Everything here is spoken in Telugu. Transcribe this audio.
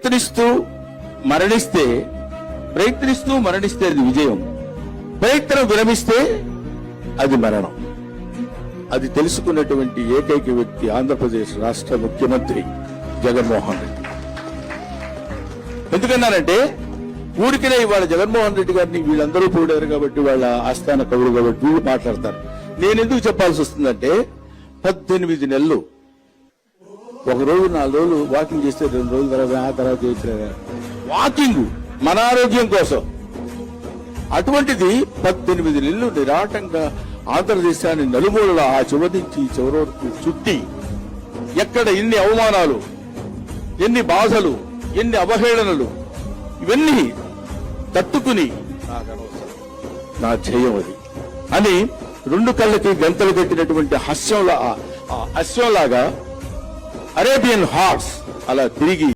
ప్రయత్నిస్తూ మరణిస్తే అది విజయం, ప్రయత్నం విరమిస్తే అది మరణం. అది తెలుసుకున్నటువంటి ఏకైక వ్యక్తి ఆంధ్రప్రదేశ్ రాష్ట్ర ముఖ్యమంత్రి జగన్మోహన్ రెడ్డి. ఎందుకన్నానంటే ఊరికినే ఇవాళ జగన్మోహన్ రెడ్డి గారిని వీళ్ళందరూ పోడారు కాబట్టి, వాళ్ళ ఆస్థాన కవులు కాబట్టి వీళ్ళు మాట్లాడతారు. నేను ఎందుకు చెప్పాల్సి వస్తుందంటే 18 నెలలు, ఒక రోజు 4 రోజులు వాకింగ్ చేస్తే 2 రోజుల తర్వాత వాకింగ్ మన ఆరోగ్యం కోసం. అటువంటిది 18 నెలలు నిరాటంగా ఆంధ్రదేశాన్ని నలుమూలల ఆ చివరి నుంచి చివరి వరకు చుట్టి, ఎక్కడ ఎన్ని అవమానాలు, ఎన్ని బాధలు, ఎన్ని అవహేళనలు, ఇవన్నీ తట్టుకుని నా జయం అది అని 2 కళ్ళకి గంతలు కట్టినటువంటి హాస్యంలాగా అరేబియన్ హార్స్ అలా తిరిగి